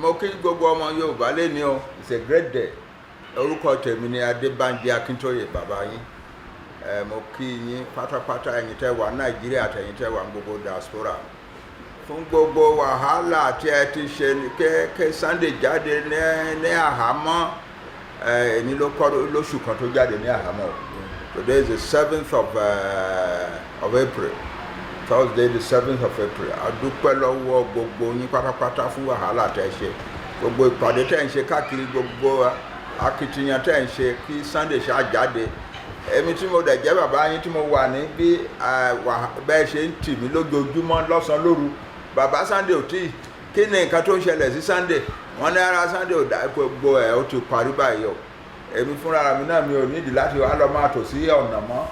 mo kí gbogbo ọmọ Yorùbá lẹ́ni o, it's a great day. Orúkọ tèmi ni Adébánjí Akíntóyè bàbá yín. Mo kí yín pátápátá ẹ̀yin tẹ́ wà Nàìjíríà àtẹ̀yin tẹ́ wà gbogbo diaspora. Fún gbogbo wàhálà tí ẹ ti ṣe kẹ́ Sunday jáde ní àhámọ́ ẹni ló kọ́ lóṣù kan tó jáde ní àhámọ́. Today is the 7th of April. Thursday the 7th of April. A dúpẹ́ lọ́wọ́ gbogbo yín pátápátá fún wàhálà tẹ́ ṣe. Gbogbo ìpàdé tẹ́ ń ṣe káàkiri, gbogbo akitiyan tẹ́ ń ṣe kí Sunday ṣá jáde. Èmi tí mo dẹ̀ jẹ́ bàbá yín tí mo wà ní bí bẹ́ẹ̀ ṣe ń tì mí lójoojúmọ́ lọ́sàn-án lóru. Bàbá Sunday ò tí kí ni nǹkan tó ń ṣẹlẹ̀ sí Sunday? Wọ́n ní ara Sunday ò dá gbogbo ẹ̀ ó ti parí báyìí o. Èmi fúnra mi náà mi ò nídìí láti wá lọ máa tò sí ọ̀nà mọ́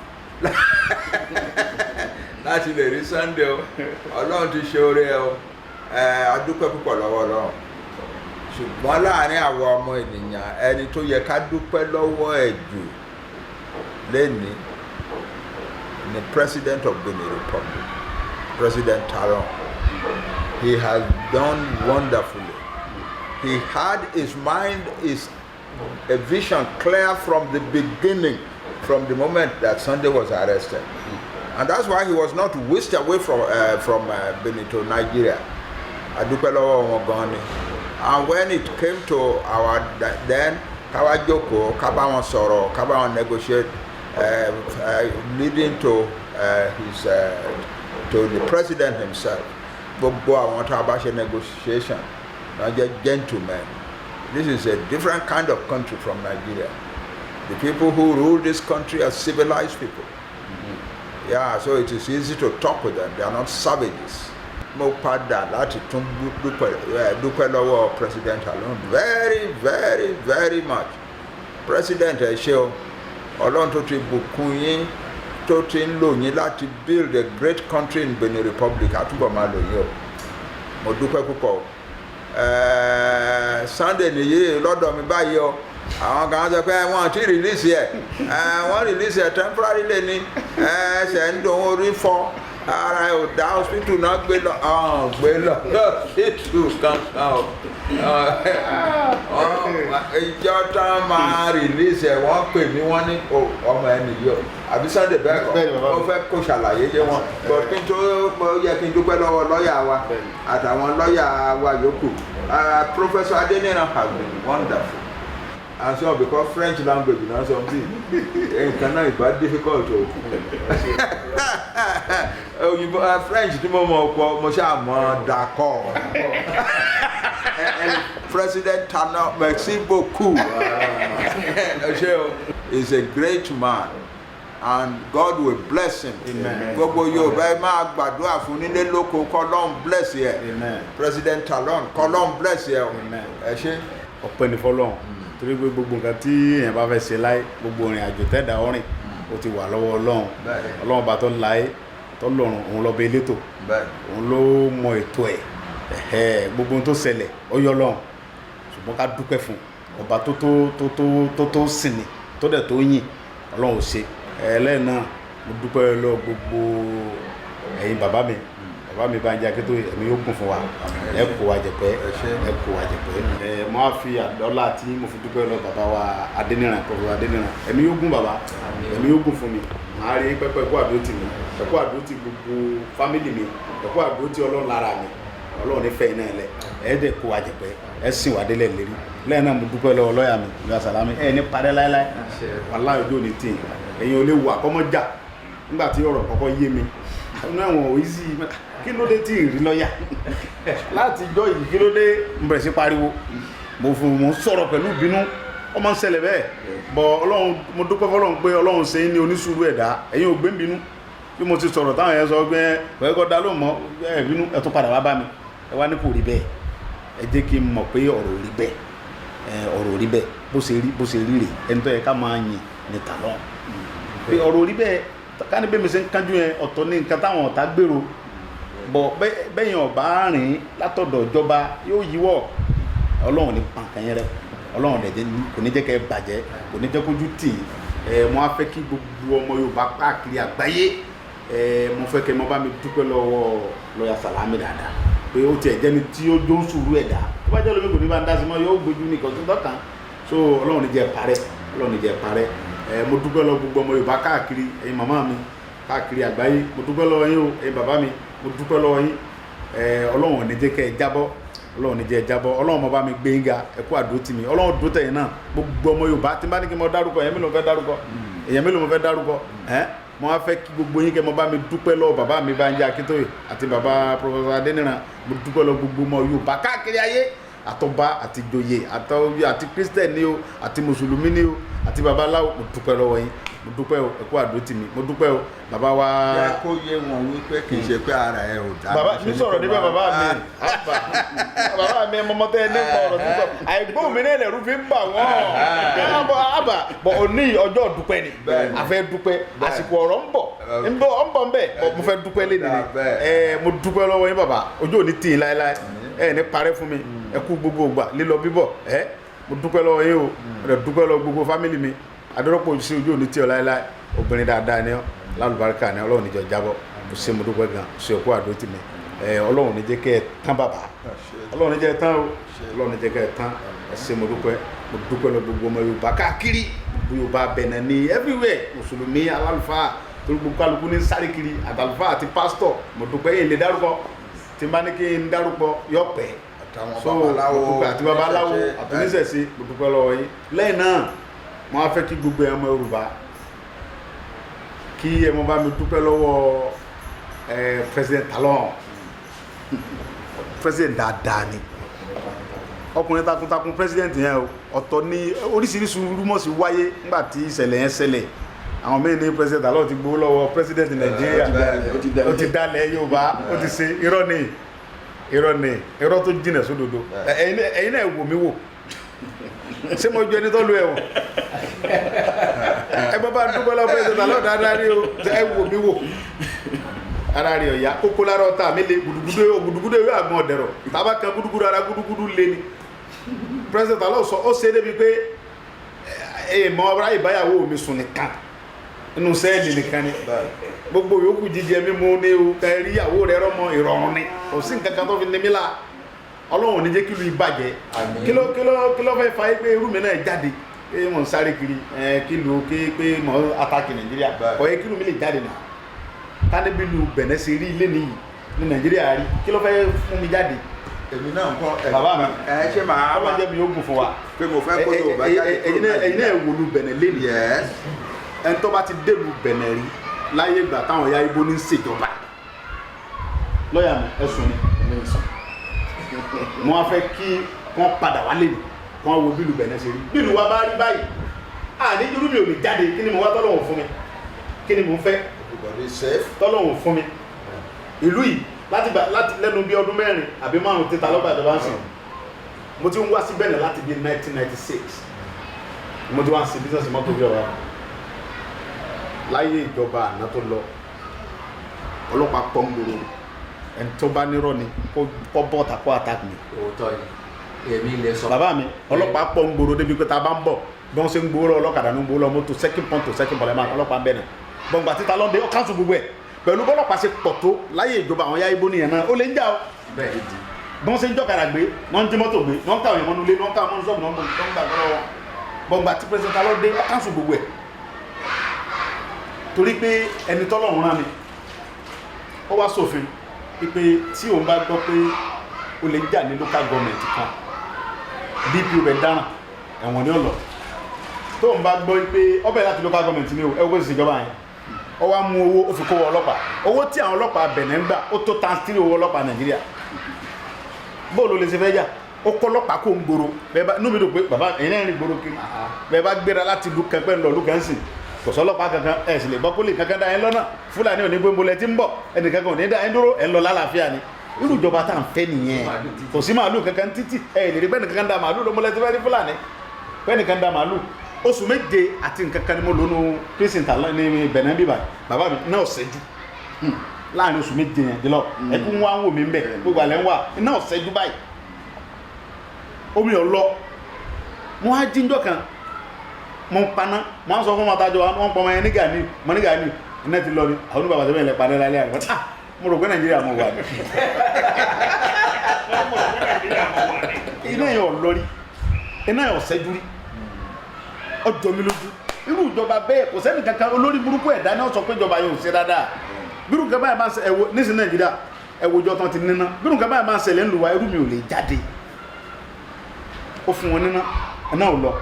láti lè rí Sunday o. Ọlọ́run ti ṣe oore o. A dúpẹ́ púpọ̀ lọ́wọ́ Ọlọ́run. Ṣùgbọ́n láàárín àwọn ọmọ ènìyàn ẹni tó yẹ ká dúpẹ́ lọ́wọ́ ẹ̀ jù lẹ́ni ni President of Benin Republic, President Talon. He has done wonderfully. He had his mind, a vision clear from the beginning, from the moment that Sunday was arrested. And that's why he was not whisked away from Benin to Nigeria. Adúpẹ́ lọ́wọ́ wọn gan ni. And when it came to our then káwá jókòó, ká bá wọn sọ̀rọ̀, ká bá wọn negotiate, leading to to the president himself. Gbogbo àwọn tá a bá ṣe negotiation, náà jẹ́ gentlemen. This is a different kind of country from Nigeria. The people who rule this country are civilized people. Yeah, so it is easy to talk with them. They are not savages. Mo padà láti tún dúpẹ́ lọ́wọ́ President Talon very, very, very much. President ẹ ṣé o, Ọlọ́run tó ti bùkún yín, tó ti ń lò yín láti build a great country in Benin Republic, àtúbọ̀ máa lò yín o. Mo dúpẹ́ púpọ̀ o. Sunday nìyí lọ́dọ̀ mi báyìí o. Àwọn kan sọ pé wọ́n ti release ẹ̀, wọ́n release ẹ̀ temporary lé ní ṣe ń dùn orí fọ́ ara ẹ̀ ò dá hospital náà gbé lọ hospital kankan o. Ìjọ tán máa release ẹ̀ wọ́n pè mí wọ́n ní ọmọ ẹ̀ nìyí o àbí Sunday bẹ́ẹ̀ kọ́ ó fẹ́ kó ṣàlàyé yé wọn but kí n tó yẹ kí n dúpẹ́ lọ́wọ́ lọ́ọ̀yà wa àtàwọn lọ́ọ̀yà wa yòókù. Professor Adeniran has been wonderful. And so because French language you know something nǹkan náà ìbá difficult o. Òyìnbó French tí mo mọ̀ ọ̀pọ̀ mo ṣáà mọ̀ d'accord. President Talon, merci beaucoup. He's a great man and God will bless him. Gbogbo Yorùbá ẹ máa gbàdúrà fún nílé lóko k'Ọlọ́run bless yẹ. President Talon k'Ọlọ́run bless yẹ o. Ẹ ṣé. Ọpẹ́ ni f'Ọlọ́run torí pé gbogbo nǹkan tí èèyàn bá fẹ́ ṣe láyé gbogbo ìrìn àjò tẹ́dà ọ̀rìn ó ti wà lọ́wọ́ Ọlọ́run. Ọlọ́run bá tó láyé tó lọ́run òun lọ bẹ elétò òun ló mọ ètò ẹ̀ gbogbo tó ṣẹlẹ̀ ó yọ Ọlọ́run ṣùgbọ́n ká dúpẹ́ fún ọba tó sìn ní tó dẹ̀ tó yìn Ọlọ́run ò ṣe ẹlẹ́yìn náà mo dúpẹ́ lọ gbogbo ẹ̀yin bàbá mi Bánjí Akíntóyè ẹ̀mí yóò gùn fún wa ẹ kó wa jẹ̀pẹ́ mo á fi àdọ́là tí mo fi dúpẹ́ lọ bàbá wa Adeniran Professor Adeniran ẹ̀mí yóò gùn bàbá ẹ̀mí yóò gùn fún mi màá rí pẹ́pẹ́ ẹ̀kọ́ àdótì mi ẹ̀kọ́ àdótì gbogbo fámìlì mi ẹ̀kọ́ àdótì Ọlọ́run lára mi Ọlọ́run nífẹ̀ẹ́ iná ẹ̀lẹ́ ẹ̀ẹ́dẹ̀ kó wa jẹ̀pẹ́ ẹ̀ sìn wà délẹ̀ lérí lẹ́yìn náà mo dúpẹ́ lọ́wọ́ lọ́ọ̀yà mi ìgbà sàlámì ẹ̀ ní parẹ́ láéláé wàláhì ojú òní tì ẹ̀yin ò lè wà kọ́mọ́jà nígbà tí ọ̀rọ̀ kọ́kọ́ yé mi inú ẹ̀wọ̀n ò easy kí ló dé tí ìrí lọ́ọ̀yà láti jọ yìí kí ló dé ń bẹ̀rẹ̀ sí pariwo mo sọ̀rọ̀ pẹ̀lú ìbínú ó máa ń ṣẹlẹ̀ bẹ́ẹ̀ bọ̀ Ọlọ́run mo dúpẹ́ f'Ọlọ́run pé Ọlọ́run ṣe ní onísùúrù ẹ̀dá ẹ̀yin ò gbé ń bínú bí mo ti sọ̀rọ̀ táwọn yẹn sọ pé pẹ̀lú dá ló mọ́ ẹ̀ bínú ẹ̀ tún padà wá bá mi ẹ wá ní kò rí bẹ́ẹ̀ ẹ jẹ́ kí n mọ̀ pé ọ̀rọ̀ rí bẹ́ẹ̀ bó ṣe rí rè ẹni tó yẹ ká máa yìn ní Talon pé ọ̀rọ̀ rí bẹ́ẹ̀ ká ní bẹ́ẹ̀ mi ṣe ń kánjú yẹn ọ̀tọ̀ ní nǹkan táwọn ọ̀tá gbèrò bọ̀ bẹ́yìn ọ̀bá rìn látọ̀dọ̀ ìjọba yóò yíwọ́ Ọlọ́run ní pàǹkà yẹn rẹ Ọlọ́run dẹ̀ kò ní jẹ́ kẹ́ bàjẹ́ kò ní jẹ́ kójú tì mo á fẹ́ kí gbogbo ọmọ Yorùbá káàkiri àgbáyé mo fẹ́ kẹ́ mo bá mi dúpẹ́ lọ́wọ́ lọ́ọ̀yà Sàlámì dáadáa pé ó tiẹ̀ jẹ́ni tí ó jó ń sùúrù ẹ̀dá tó bá jẹ́ lómi kò ní bá ń dá sí mọ́ yóò gbójú ní ìkọ̀tún tọ́kàn so ọlọ́run ní jẹ́ parẹ́ ọlọ́run ní jẹ́ parẹ́ mo dúpẹ́ lọ gbogbo ọmọ Yorùbá káàkiri ẹ̀yin màmá mi káàkiri àgbáyé mo dúpẹ́ lọ́wọ́ yín o ẹ̀yin bàbá mi mo dúpẹ́ lọ́wọ́ yín ọlọ́run ò ní jẹ́ kẹ́ ẹ jábọ́ ọlọ́run ní jẹ́ ẹ jábọ́ ọlọ́run mo bá mi gbé yín ga ẹ kú àdó tì mí ọlọ́run dó tẹ̀yìn náà gbogbo ọmọ Yorùbá tí n bá ní kí n mọ dárúkọ èèyàn mélòó mo fẹ́ dárúkọ mo wá fẹ́ kí gbogbo yín kẹ́ mo bá mi dúpẹ́ lọ́wọ́ bàbá mi Bánjí Akíntóyè àti bàbá Professor Adéníran mo dúpẹ́ lọ́wọ́ gbogbo ọmọ Yorùbá káàkiri ayé àtọba àti ìjòyè àti Christian ni o àti mùsùlùmí ni o àti babaláwo mo dúpẹ́ lọ́wọ́ yín mo dúpẹ́ o ẹ kú àdó tì mí mo dúpẹ́ o bàbá wa. ẹ kó yé wọn wípé kì í ṣe pé ara ẹ ò dá. bàbá mi sọ̀rọ̀ níbẹ̀ bàbá mi bàbá mi mọ́mọ́tẹ́ ẹ nípa ọ̀rọ̀ sísọ àìgbóhùn mi náà lẹ́rú fi ń bà wọ́n bọ̀ òní ọjọ́ dúpẹ́ ni a fẹ́ dúpẹ́ àsìkò ọ̀rọ̀ ń bọ̀ ń bẹ̀ mo fẹ́ dúpẹ́ lé nìyẹn mo dúpẹ́ lọ́wọ́ yín bàbá ojú òní tì í láéláé ẹ ní parẹ́ fún mi ẹ kú gbogbo ògbà lílọ bíbọ̀ mo dúpẹ́ lọ́wọ́ yín o mo dúpẹ́ lọ́wọ́ gbogbo fámìlì mi adọ́rọ́pọ̀ sí ojú òní tí ọ láéláé obìnrin dáadáa ni ọ lálùbáríkà ni ọlọ́run níjọ jábọ̀ mo ṣe mo dúpẹ́ gan ṣe òkú àdó tì mí ọlọ́run ní jẹ́ kẹ́ ẹ tán bàbá ọlọ́run ní jẹ́ ẹ tán o ọlọ́run ní jẹ́ kẹ́ ẹ tán ẹ ṣe mo dúpẹ́ lọ gbogbo ọmọ Yorùbá káàkiri Yorùbá Benin ní everywhere mùsùlùmí alálùfáà torí gbogbo kálukú ní sáré kiri àtàlùfáà àti pásítọ̀ mo dúpẹ́ yìí lè dárúkọ tí n bá ní kí n dárúkọ yọ pẹ́ so àti babaláwo àtúnísẹ̀sí mo dúpẹ́ lọ́wọ́ yín lẹ́yìn náà mo á fẹ́ kí gbogbo ọmọ Yorùbá kí ẹ mọ bá mi dúpẹ́ lọ́wọ́ President Talon president dáadáa ni ọkùnrin takuntakun president yẹn ọ̀tọ̀ ní oríṣiríṣi rúmọ̀sí wáyé nígbà tí ìṣẹ̀lẹ̀ yẹn ṣẹlẹ̀ àwọn mẹ́rin ní President Talon ti gbowó lọ́wọ́ president Nàìjíríà ó ti dalẹ̀ Yorùbá ó ti ṣe irọ́ tó jìnà sódodo ẹ̀yin náà wò mí wò ṣé mo ju ẹni tó lu ẹ̀wọ̀n ẹ bá bá dúpẹ́ lọ́wọ́ President Talon dáadáa rí o ẹ wò mí wò ara rí ọ̀yá kókó lára ọ̀tá mi lé gudugudu ewé àgbọn ọ̀dẹ̀rọ̀ tàbá kan gudugudu ara gudugudu lé ni President Talon sọ ó ṣe débi pé èèmọ̀ ọ̀rá ìbáyàwó mi sùn nìkan inú sẹ́ẹ̀lì nìkan ni gbogbo yòókù jíjẹ mímú ní o kẹrí ìyàwó rẹ rọmọ ìrọ̀rùn ni kò sí nǹkan kan tó fi ní mí la Ọlọ́run ò ní jẹ́ kí lu ìbàjẹ́ kí ló fẹ́ fa pé irú mi náà jáde pé mò ń sáré kiri kí lu pé mò ń ataki Nàìjíríà kò yẹ kí lu mi lè jáde náà ká níbi lu Benin ṣe rí ilé nìyí ní Nàìjíríà rí kí ló fẹ́ fún mi jáde. èmi náà ń kọ́ bàbá mi ṣé màá wá jẹ́ mi yóò gùn fún wa pé mo fẹ́ kó Yorùbá jáde ẹ̀yin náà wò lu Benin lé nìyí ẹni tó bá ti dé lu Benin rí láyé ìgbà táwọn ya ibo ní ṣèjọba lọ́yà mi ẹ̀sùn ni mo wá fẹ́ kí wọ́n padà wálé ni wọ́n wo bílù Benin ṣe rí bílù wa bá rí báyìí ní irú mi ò lè jáde kí ni mo wá tọ́lọ́wọ̀n fún mi kí ni mo fẹ́ tọ́lọ́wọ̀n fún mi ìlú yìí láti lẹ́nu bí ọdún 4 àbí 5 títa lọ́gbà ìjọba ń sìn mo ti ń wá sí Benin láti bí 1996 mo ti wá ń sin business mọ́tò bí ọ̀rọ̀ láyé ìjọba àná tó lọ ọlọ́pàá pọ́ngbòrò ẹni tó bá nírọ́ ni kó bọ́ takó attack mi. òótọ́ yìí èmi lè sọ. bàbá mi ọlọ́pàá pọ́ngbòrò débi pé ta bá ń bọ̀ bí wọ́n ṣe ń gbowó lọ ọlọ́kadà ní gbowó lọ mọ́tò second point to second point lẹ́mọ̀ ọlọ́pàá bẹ́ẹ̀ náà gbọ̀ngbà títa lọ́ndé ó kánṣu gbogbo ẹ̀ pẹ̀lú bọ́lọ́pàá ṣe pọ̀ tó láyé ìjọba àwọn ya ibo nìyẹn náà ó lè ń jà ó. bẹ́ẹ̀ ni bí wọ́n ṣe ń jọ́kadà gbé wọ́n ń jí mọ́tò gbé wọ́n ń ká òyìnbó nulẹ̀ wọ́n ń ká ọmọ nùsọ́ọ̀bù wọ́n ń gbà lọ́wọ́ gbọ̀ngbà tí President Talon dé ó kánṣu gbogbo ẹ̀ torí pé ẹni tọ́lọ́run rán mi ó wá sófin pé tí òun bá gbọ́ pé o lè jà ní local government kan DPO bẹ̀ dáràn ẹ̀wọ̀n ní ọ̀lọ́ tó òun bá gbọ́ pé ọbẹ̀ láti local government ní ẹgbẹ́ ìṣèjọba yẹn ó wá mú owó ó fi kó ọlọ́pàá owó tí àwọn ọlọ́pàá Benin ń gbà ó tó times 3 owó ọlọ́pàá Nàìjíríà bóòlù lè ṣe fẹ́ jà ó kọ́ ọlọ́pàá kó ń gbòòrò bẹ́ẹ̀ bá númi dò pé bàbá ẹ̀yìn náà rìn gbòòrò kiri bẹ́ẹ̀ bá gbéra láti lu kẹpẹ́ ńlọ lu kẹ́ńsì kò sọ́lọ́pàá kankan ẹ̀ sì lè gbọ́ pólì kankan dá ẹ lọ́nà Fúlàní ò ní gbé mbolẹ̀ tí ń bọ̀ ẹnì kankan ò ní dá ẹ dúró ẹ lọ lálàáfíà ni irú ìjọba tá à ń fẹ́ nìyẹn kò sí màálù kankan títì ẹ lè rí bẹ́ẹ̀ nìkan dá màálù lọ́mọlẹ̀ tí wọ́n rí Fúlàní bẹ́ẹ̀ nìkan dá màálù oṣù 7 àti nǹkan kan ni mo lónú President Talon ní Benin bíbá bàbá mi náà ṣẹ́jú láàrin oṣù 7 yẹn dìlọ ẹkún wá ń wò mí ń bẹ̀ gbogbo àlẹ́ ń wà náà ṣẹ́jú báyìí omi ọ̀lọ́ wọ́n á jíjọ́ kan mo ń paná mo ń sọ fún ọmọtajọ wọn pọ̀ ọmọ yẹn nígà ní iná ti lọ ní àwọn oníbàbà tó bẹ̀rẹ̀ lẹ paná lálẹ́ àgbà mo rò pé Nàìjíríà mo wà ní iná yẹn ò lórí iná yẹn ò ṣẹ́jú rí ọjọ́ mi lójú irú ìjọba bẹ́ẹ̀ kò sẹ́ni kankan olórí burúkú ẹ̀dá náà sọ pé ìjọba yóò ṣe dáadáa bírù kan báyìí máa ń ṣe ẹ̀wọ̀ nísìnyí Nàìjíríà ẹ̀wọ̀jọ́ tán ti níná bírù kan báyìí máa ń ṣẹlẹ̀ ńlùwà irú mi ò lè jáde ó fún wọn níná ẹ̀ná ò lọ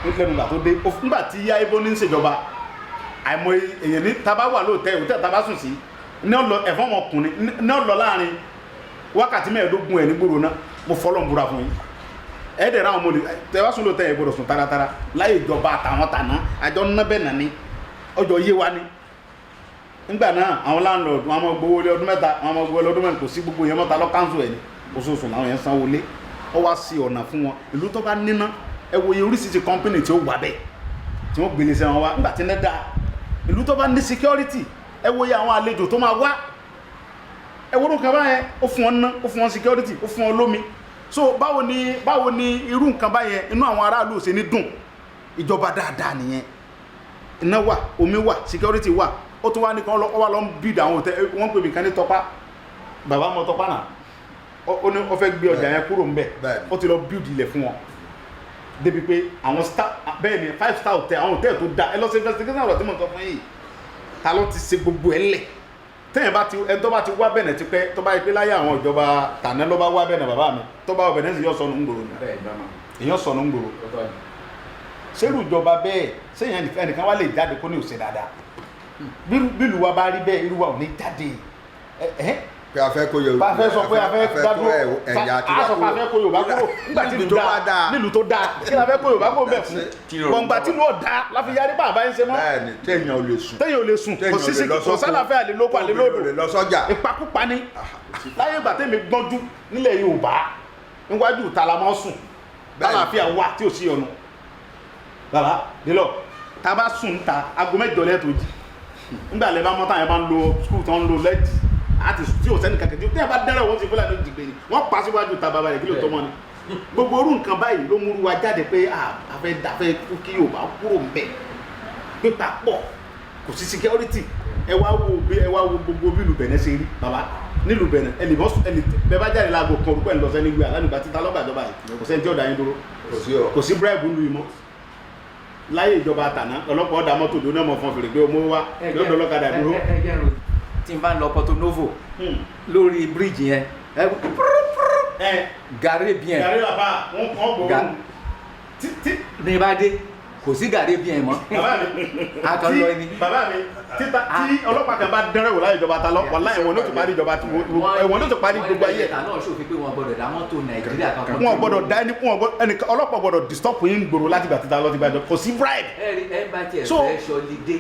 lẹ́nu ìgbà tó dé nígbà tí yá ibo ní ṣèjọba àìmọ̀ èèyàn ní taba wà lóòtẹ́ òtẹ́ taba sùn sí ní ọlọ ẹ̀fọ́n ọmọkùnrin ní ọlọ láàrin wákàtí mẹ́ẹ̀ẹ́dógún ẹ̀ ní gbòòrò náà mo fọlọ́ ń búra fún yín ẹ̀ẹ́dẹ̀ ráwọn ọmọ tẹwà sùn lóòtẹ́ ẹ̀ gbọ́dọ̀ sùn taratara láyé ìjọba àtàwọn tàná àjọ ńná bẹ́ẹ̀ nà ní ọjọ́ yé wa ní nígbà náà àwọn láńlọ́ọ̀dù wọn máa gbowó lé ọdún mẹ́ta wọn máa gbowó lé ọdún mẹ́ta kò sí gbogbo yẹn mọ́ta lọ káńsù ẹ̀ ní oṣooṣù làwọn yẹn sanwó lé ọ wá sí ọ̀nà fún wọn ìlú tó bá níná ẹ wo iye oríṣiríṣi kọ́mpínì tí ó wà bẹ́ẹ̀ tí wọ́n gbélé sẹ́wọ̀n wá nígbà tí ní dáa ìlú tó bá ní security ẹ wo iye àwọn àlejò tó máa wá ẹ wo nǹkan báyẹn ó fún wọn ná ó fún wọn security ó fún wọn lómi so báwo ni irú nǹkan báyẹn inú àwọn aráàlú ṣe ní dùn ìjọba dáadáa nìyẹn iná wà omi wà security wà ó tún wá ní kan wá lọ ń bíìdì àwọn òtẹ́ wọ́n pè mí kan ní tọpá bàbá mọ́ tọpá náà ó ní ó fẹ́ gbé ọjà yẹn kúrò ńbẹ̀ ó ti lọ bíìdì ilẹ̀ fún wọn débi pé àwọn star bẹ́ẹ̀ ni 5 star hotel àwọn hotel tó dá ẹ lọ sí investigation ọ̀rọ̀ tí mo sọ fún yìí ta ló ti ṣe gbogbo ẹ lẹ̀ tẹ́yìn bá ti ẹni tó bá ti wá bẹ̀nẹ̀ ti pẹ́ tó bá yẹ pé láyé àwọn ìjọba tàná ló bá wá bẹ̀nẹ̀ bàbá mi tó bá wọ bẹ̀nẹ̀ sì yọ sọnù ńgboro èèyàn sọnù ńgboro ṣerú ìjọba bẹ́ẹ̀ sẹ́yìn ẹnìkan wá lè jáde kó ní òṣè dáadáa bílù wa bá rí bẹ́ẹ̀ irú wa ò ní jáde pé a fẹ́ kó Yorùbá bá fẹ́ sọ pé a fẹ́ dádúró a sọ pé a fẹ́ kó Yorùbá kúrò nílùú tó dáa kí a fẹ́ kó Yorùbá kúrò bẹ̀ fún gbọ̀ngbà tí ló dáa láfi yarí bá àbáyé ṣe mọ́ bẹ́ẹ̀ni téèyàn ò lè sùn kò sí sí kò sálàfẹ́ àlelókò àlelódò ìpakúpa ni láyé ìgbà tẹ́mi gbọ́njú nílẹ̀ Yorùbá níwájú ìta la máa sùn lálàáfíà wà tí ò sí ọ̀nà bàbá délọ̀ tá a bá sùn ta aago mẹ́jọ lẹ́ẹ̀tọ́ jí nígbà lẹ́ bá mọ́tà yẹn bá ń lo skul tó ń lo lẹ́ẹ̀dì àti tí ò sẹ́ni kankan tí ó bá dẹ́rẹ̀ wọ́n ti fúlà ní jìgbé ni wọ́n pa síwájú ta bàbá rẹ̀ kí ló tọ́ mọ́ ni gbogbo orú nǹkan báyìí ló múru wa jáde pé àfẹ́ kí Yorùbá kúrò ń bẹ̀ pípa pọ̀ kò sí security ẹ wá wo gbogbo bí ìlú Benin ṣe rí bàbá nílùú Benin bẹ́ẹ̀ bá jáde láago kan orúkọ ẹ̀ lọ sẹ́ni gbé alánìgbà títa lọ́gbàjọba yìí kò sẹ́ni tí ó dá yín dúró kò sí bribe lu ìmọ̀ láyé ìjọba àtàná ọlọ́pàá ọ̀dà mọ́tò dúró náà mọ̀ fún fèrè pé ọmọ wa lọ́dọ̀ ọlọ́kadà dúró. tí n bá ń lọ Porto Novo lórí bíríìjì yẹn gàrí bien gàrí bàbá wọn gbọ́ ní bá dé kò sí gàrí bien mọ́ akọlọ ẹni. bàbá mi tí ọlọ́pàá kan bá dẹ́rẹ́ wò láyé ìjọba ta lọ wà láyé ẹ̀wọ̀n ló ti parí ìjọba ẹ̀wọ̀n ló ti parí gbogbo ayé. ìta náà ṣòfin pé wọn gbọ́dọ̀ dá mọ́tò Nàìjíríà kankan. wọn gbọ́dọ̀ dá ẹnìkan ọlọ́pàá gbọ́dọ̀ disturb yín gbòòrò láti gbà títa lọ ti gbàjọ kò sí bribe. ẹ bá tiẹ̀ fẹ́ ṣọlidé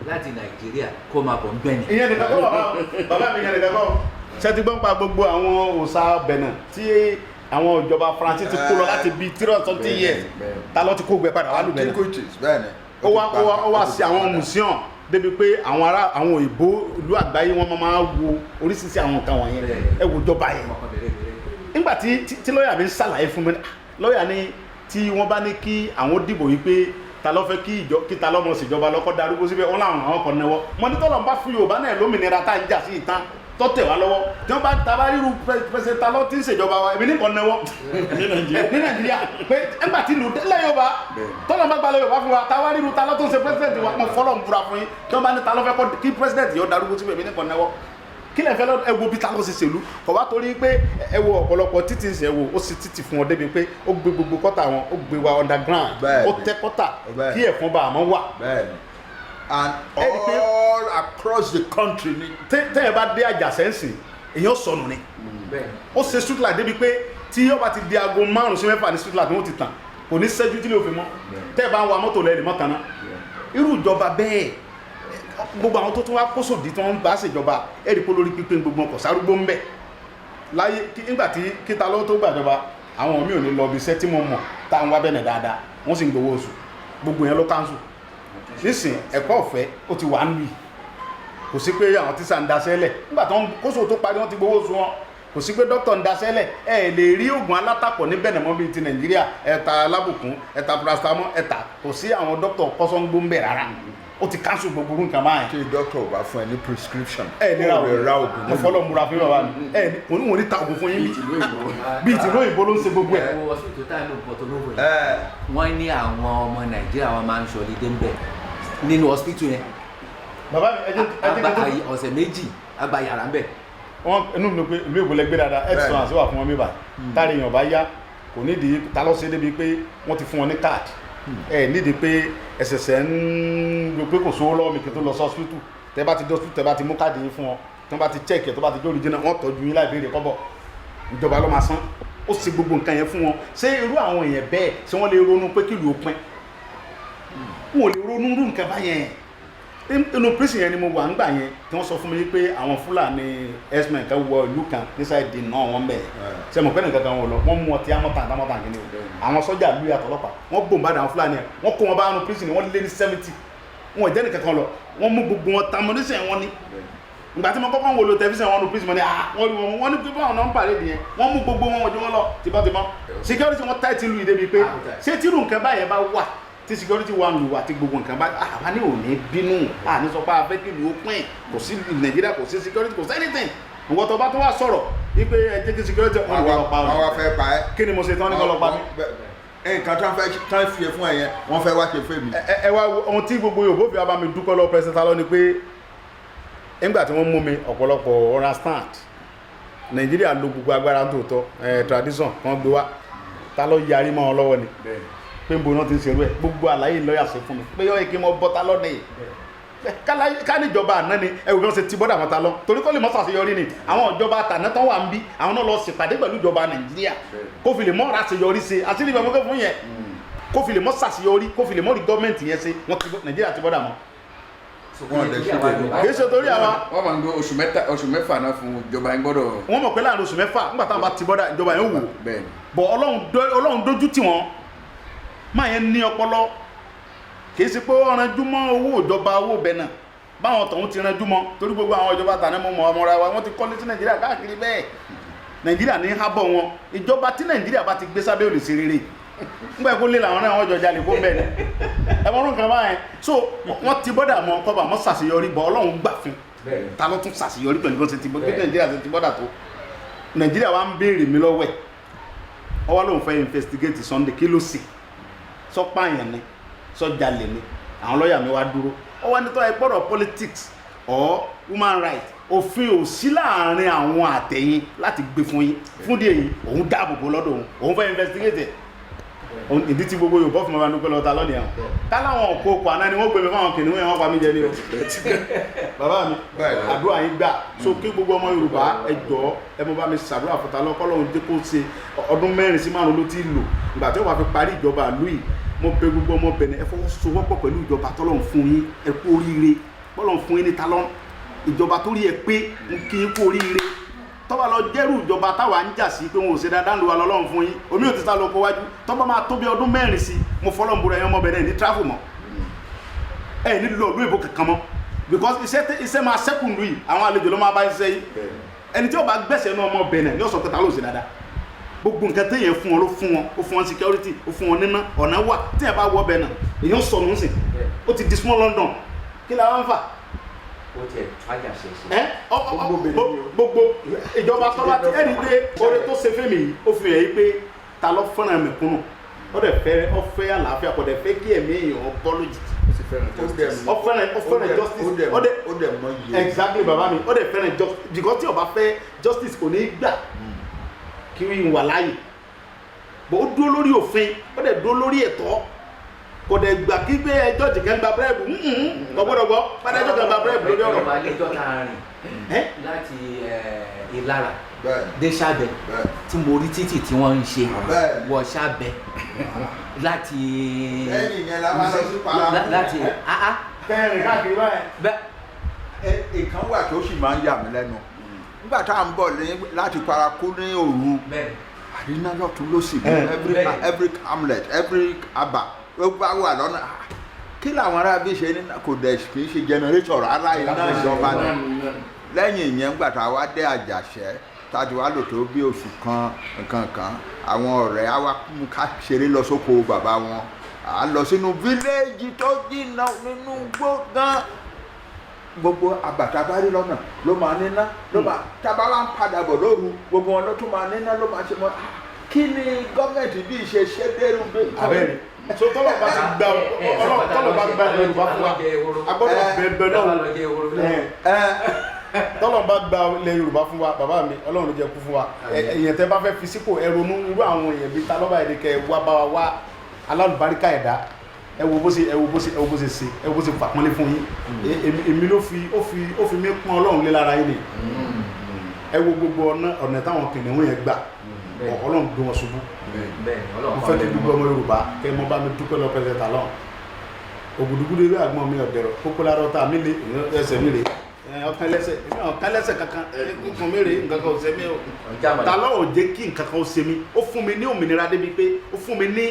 láti Nàìjíríà kó máa bọ̀ ń gbẹ̀yìn. ìyẹn nìkan kọ́ bàbá mi ìyẹn nìkan kọ́ ṣe ti gbọ́n pa gbogbo àwọn òòṣà Benin tí àwọn ìjọba France ti kó lọ láti bíi 300 years ta ló ti kó gbẹ padà wà lù Benin. ó wá sí àwọn museum débi pé àwọn òyìnbó ìlú àgbáyé wọn máa wo oríṣiríṣi àwọn nǹkan wọ̀nyẹn ẹ wò jọba yẹn nígbà tí lọ́ọ̀yà mi ń ṣàlàyé fún mi lọ́ọ̀yà ní tí wọ́n bá ní kí àwọn dìbò yìí pé ta ló fẹ́ kí ta lọ́mọ ṣèjọba lọ́kọ́ darúgbó síbẹ̀ wọ́n láwọn àwọn kan náwó mọ ní tọ́lọ̀ ń bá fún Yorùbá náà lómìnira tá à ń jà sí ìtàn tó tẹ̀ wá lọ́wọ́ tí wọ́n bá taba ríru President Talon tí ń ṣèjọba wa èmi nìkan náwó ní Nàìjíríà pé ẹgbà tí lù délẹ̀ Yorùbá tọ́lọ̀ bá gbalẹ̀ Yorùbá fún wa táwa ríru Talon tó ń ṣe president wa mo fọlọ́ ń búra fún yín tí wọ́n bá ní Talon fẹ́ kí president yóò darúgbó síbẹ̀ èmi nìkan náwó kí lè fẹ́ lọ ẹ wo bí Talon ṣe ṣèlú kọ̀ wá torí pé ẹ wo ọ̀pọ̀lọpọ̀ títì ṣe wo ó sì títì fún ọ débi pé ó gbé gbogbo kọ́tà wọn ó gbé wa underground ó tẹ́ kọ́tà kí ẹ̀fọn bá àmọ́ wà. And all across the country ni. tẹ́yẹ̀ bá dé àjàsẹ́ǹsì èèyàn sọnù ni ó ṣe street light débi pé tí ó bá ti di aago 5 sí 6 ní street light ni wọ́n ti tàn kò ní ṣẹ́jú tí lè fi mọ́ tẹ́yẹ̀ bá ń wa mọ́tò lẹ́yìn mọ́tàná irú ìjọba bẹ́ẹ̀ gbogbo àwọn tó tún wá kó sòdí tí wọ́n bá ṣèjọba ẹ̀rí kó lórí pípé gbogbo ọkọ̀ sárúgbó ń bẹ̀ láyé nígbà tí Talon tó gbàjọba àwọn mi ò ní lọ bí iṣẹ́ tí mo mọ̀ táwọn wá bẹ̀rẹ̀ dáadáa wọ́n sì ń gbowó oṣù gbogbo yẹn ló káńsù nísìn ẹ̀kọ́ ọ̀fẹ́ ó ti wà ń lù kò sí pé àwọn tíṣà ń daṣẹ́lẹ̀ nígbà tó ń kóso tó parí wọ́n ti gbowó oṣù wọn kò sí pé dókítà ń daṣẹ́lẹ̀ ẹ lè rí oògùn alátakọ̀ ní Benin mọ́ bíi ti Nàìjíríà ẹ̀ta alábùkún ẹ̀ta paracetamol ẹ̀ta kò sí àwọn dókítà kọ́sọ́ngbó ń bẹ̀ rárá ó ti cancel gbogbo nǹkan báyìí. tí dókítà ò bá fún ẹ ní prescription. ẹ nira o ra oògùn mo fọlọ́ múra fún bàbá mi ẹ kò ní wọn ní ta oògùn fún yín bíi tìlú òyìnbó ló ń ṣe gbogbo ẹ. wọ́n ní àwọn ọmọ Nàìjíríà wọn máa ń ṣe ọ̀lídé ń bẹ̀ nínú hospital yẹn. bàbá mi ọ̀sẹ̀ méjì àgbà yàrá ń bẹ̀. wọ́n inú mi pé ìlú ìbò lẹ́gbẹ́ dáadáa ẹ̀sán àti wà fún wọn bíbà táàrí èèyàn bá yá kò nídìí ta ló ṣe débi pé wọ́n ti fún wọn ní káàdì ẹ nídìí pé ẹsẹ̀sẹ̀ ń lo pé kò sówó lọ́wọ́ mi kí n tó lọ sí hospital tẹ́ bá ti dọ́sítù tẹ́ bá ti mú káàdì yín fún wọn tẹ́ bá ti check ẹ̀ tó bá ti jó original wọ́n tọ́jú yín láì béèrè kọ́bọ̀ ìjọba ló máa san ó sì gbogbo nǹkan yẹn fún wọn ṣé irú àwọn èèyàn bẹ́ẹ̀ ṣé wọ́n lè ronú pé kí ìlú ó pín wọn ò lè ronú irú nǹkan báyẹn inú prison yẹn ni mo wà ńgbà yẹn tí wọ́n sọ fún mi pé àwọn Fúlàní herdsmen kan wọ ìlú kan nísàìdì náà wọ́n bẹ̀ ṣe mọ̀ pé nìkan kan wọn lọ wọ́n mú ọtí amọ́tàn kìíní o àwọn sọ́jà lórí àtọlọ́pàá wọ́n bòǹbàdà àwọn Fúlàní yẹn wọ́n kó wọn bá wọn prison wọ́n lé ní 70 wọn ò jẹ́ nìkan kan lọ wọ́n mú gbogbo wọn tamọ́nísẹ̀ wọn ní ìgbà tí mo kọ́kọ́ wo lo tẹlifíṣàn wọn ní prison wọn ni wọ́n ní pípọ́ àwọn nọ́mbà rẹ̀ nìyẹn wọ́n mú gbogbo wọn ojú wọn lọ tìbọ́tìbọ́ security wọn táìtì lu ìdébi pé ṣé tírù nǹkan báyẹn bá wà tí security wà ń lù wà tí gbogbo nǹkan bá àwa ní òní bínú àní sọ pé afẹ́ kí ìlú ó pín kò sí Nàìjíríà kò sí security kò sí anything ìwọ́n tó bá tó wà sọ̀rọ̀ wípé ẹ jẹ́ kí security wọn ní ọlọ́pàá wọn. àwọn fẹ́ pa ẹ́. kí ni mo ṣe tán ní ọlọ́pàá mi. nǹkan tán fi fún ẹ yẹn wọ́n fẹ́ wá ṣe fẹ́ mi. ẹ wá ohun tí gbogbo Yorùbá fi wá bá mi dúpẹ́ lọ President Talon ni pé nígbà tí wọ́n mú mi ọ̀pọ̀lọpọ̀ understand Nàìjíríà lo gbogbo agbára tó tọ́ tradition kan gbé wá Talon yarí mọ́ wọn lọ́wọ́ ni pé ń bo náà ti ń ṣerú ẹ̀ gbogbo àlàyé lọ́yà sọ fún mi pé yọ́ ìkí mọ́ bọ́ta lọ́nà yìí ká ní ìjọba àná ni ẹ̀wù bí wọ́n ṣe ti bọ́dà wọn ta lọ torí kọ́ lè mọ́ ṣàṣeyọrí ni àwọn ìjọba àtàná tán wà ń bí àwọn náà lọ ṣèpàdé pẹ̀lú ìjọba Nàìjíríà kó fi lè mọ́ ṣàṣeyọrí ṣe àti ní ìbẹ̀mọ́kẹ́ fún yẹn kó fi lè mọ́ ṣàṣeyọrí kó fi lè mọ́ rí gọ́ọ̀mẹ̀ntì yẹn ṣe wọ́n ti Nàìjíríà ti bọ́dà mọ́. kì í ṣe torí àwa. wọ́n máa ń gbé oṣù mẹ́fà náà fún ìjọba yẹn gbọ́dọ̀. wọ́n mọ̀ pé láàrin oṣù mẹ́fà nígbà táwọn bá ti bọ́dà ìjọba yẹn wò bọ̀ Ọlọ́run dójú tì wọ́n máa yẹn ní ọpọlọ kìí ṣe pé ó ranjú mọ́ owó ìjọba owó Benin báwọn tọ̀hún ti ranjú mọ́ torí gbogbo àwọn ìjọba tàní mọ́ ọmọra wa wọ́n ti kọ́lé sí Nàìjíríà káàkiri bẹ́ẹ̀ Nàìjíríà ní hábọ̀ wọn ìjọba tí Nàìjíríà bá ti gbé sábẹ́ òlè sí rere nígbà kó lé làwọn náà wọ́n jọ jalè fún bẹ́ẹ̀ ni ẹ̀wọ̀n nǹkan báyẹn so wọ́n ti bọ́dà mọ́ kọ́ba mọ́ ṣàṣeyọrí bọ́ Ọlọ́run gbà fún ta ló tún ṣàṣeyọrí pẹ̀lú bó ṣe ti bọ́dà Nàìjíríà ti bọ́dà tó Nàìjíríà wa ń béèrè mi lọ́wọ́ ẹ̀ ọwọ́ lóun fẹ́ investigate Sunday kí ló sì sọpáyàn ni sọjalè ni àwọn lọ́ọ̀yà mi wá dúró ó wá nítorí gbọ́dọ̀ politics or human rights òfin ò sí láàrin àwọn àtẹ̀yìn láti gbé fún yín fún díẹ̀ yìí òun dáàbòbò lọ́dọ̀ òun fẹ́ investigate ìdí tí gbogbo Yorùbá fún ọmọ ẹnukọ́ lọ́ta lọ́nìí àwọn táláwọn òkú òkú àná ni wọ́n gbé mi fáwọn kìnìún yẹn wọ́n pa mí jẹ ní o bàbá mi àdúrà yín gbà so kí gbogbo ọmọ Yorùbá ẹ jọ̀ọ́ ẹ mọ bá mi ṣàdúrà fún Talon kọ́lọ́hún jẹ́ kó ṣe ọdún 4 sí 5 ló ti lò ìgbà tí wọ́n bá fi parí ìjọba ìlú yìí mo bẹ̀ gbogbo ọmọ Benin ẹ fọwọ́sowọ́pọ̀ pẹ̀lú ìjọba tọ́lọ́run fún yín ẹ kú oríire bọ́lọ́run fún yín ní Talon ìjọba tó rí ẹ pé ń kí yín kú oríire tọ́ba lọ jẹ́rù ìjọba táwa ń jà sí pé wọn ò ṣe dáadáa ń lo Ọlọ́run fún yín omi ò ti sá lọ kó wájú tọ́ba máa tó bí ọdún 4 sí mo fọlọ́n búra ẹ̀yàn ọmọ Benin ní travel mọ́ ẹ̀ ní lọ ìlú èbó kankan mọ́ because iṣẹ́ máa sẹ́kù lù yìí àwọn àlejò ló máa bá iṣẹ́ yìí ẹni tí ó bá gbẹ̀sẹ̀ ní ọmọ Benin yóò sọ pé ta ló ṣe dáadáa gbogbo nǹkan téèyàn fún wọn ló fún wọn ó fún wọn security ó fún wọn níná ọ̀nà wà téèyàn bá wọ Benin èèyàn sọnù ń sìn ó ti di small London kí la wá ń fà. ó tiẹ̀ tájà ṣe gbogbo ìjọba tọ́lá tí ẹni dé oore tó ṣe fẹ́mi yìí ó fi hàn yí pé ta ló fẹ́ràn mẹ̀kúnnù ó dẹ̀ fẹ́ ọ fẹ́ àlàáfíà kò dẹ̀ fẹ́ kí ẹ̀mí èèyàn bọ́ lójijì ó fẹ́ràn justice ó dẹ̀ mọ iye exactly bàbá mi ó dẹ̀ fẹ́ràn justice because tí ó bá fẹ́ justice kò ní í gbà kí n wà láàyè bó ó dúró lórí òfin ó dẹ̀ dúró lórí ẹ̀tọ́ kò dẹ̀ gbà kí pé ẹjọ́ jìkẹ́ ń gba bírẹ́bù gbọ́gbọ́dọ̀gbọ́ padà ẹjọ́ kan gba bírẹ́bù lórí ọ̀rọ̀. ọba alẹ́jọ́ ta rìn láti Ìlara dé Ṣàbẹ̀ tí mo rí títì tí wọ́n ń ṣe wọ Ṣàbẹ̀ láti lẹ́yìn yẹn la máa lọ sí Paraku láti kẹrin káàkiri báyìí. ìkan wà tó sì máa ń yà mí lẹ́nu nígbà tá à ń bọ̀ láti Paraku ní òru àdínà lọ́tún ló sì every hamlet every aba ó bá wà lọ́nà kí làwọn arábí ṣe ní kò dẹ̀ kì í ṣe generator ara iná ìjọba náà lẹ́yìn ìyẹn nígbà tá a wá dé Àjàṣẹ́ tàbí wá lò tó bí oṣù kan nǹkan kan àwọn ọ̀rẹ́ á wá mú ká ṣeré lọ sóko bàbá wọn à lọ sínú fíléèjì tó jìnnà nínú igbó gan gbogbo àbàtà bá rí lọ́nà ló máa níná ló máa tábà wá ń padà bọ̀ lóru gbogbo wọn ló tún máa níná ló máa ṣe mọ́ kí ni gọ́ọ̀mẹ̀ntì bí ṣe ṣe dérú bí. abẹ́rẹ́ so tọ́lọ̀ bá ti gba tọ́lọ̀ bá gba Yorùbá fún wa agbọ́dọ̀ bẹ̀rẹ̀ náà tọ́lọ̀ bá gba ilẹ̀ Yorùbá fún wa bàbá mi Ọlọ́run ló jẹ́ kú fún wa èyàn tẹ́ bá fẹ́ fi sípò ẹ ronú irú àwọn èèyàn bíi Talọ́ba Ẹ̀dẹ̀kẹ́ wá bá wa wá alálùbáríkà ẹ̀dá ẹ wo bó ṣe fàpọ́nlé fún yín èmi ló fi ó fi mí pọ́n Ọlọ́run lé lára yín ni ẹ wo gbogbo ọ̀nà táwọn kìnìún yẹn gbà Ọlọ́run gbé wọn ṣubú mo fẹ́ kí gbogbo ọmọ Yorùbá kẹ́ mọ́ bá mi dúpẹ́ lọ President Talon ògùdùgùdù ilé àgbọn mi ọ̀dẹ̀rọ̀ kókó lára ọ̀tá mi lé ẹsẹ̀ mi lé ọ̀kan lẹ́sẹ̀ kankan nǹkan mi rè nǹkan kan ò ṣe mí o Talon ò jẹ́ kí nǹkan kan ó ṣe mí ó fún mi ní òmìnira débi pé ó fún mi ní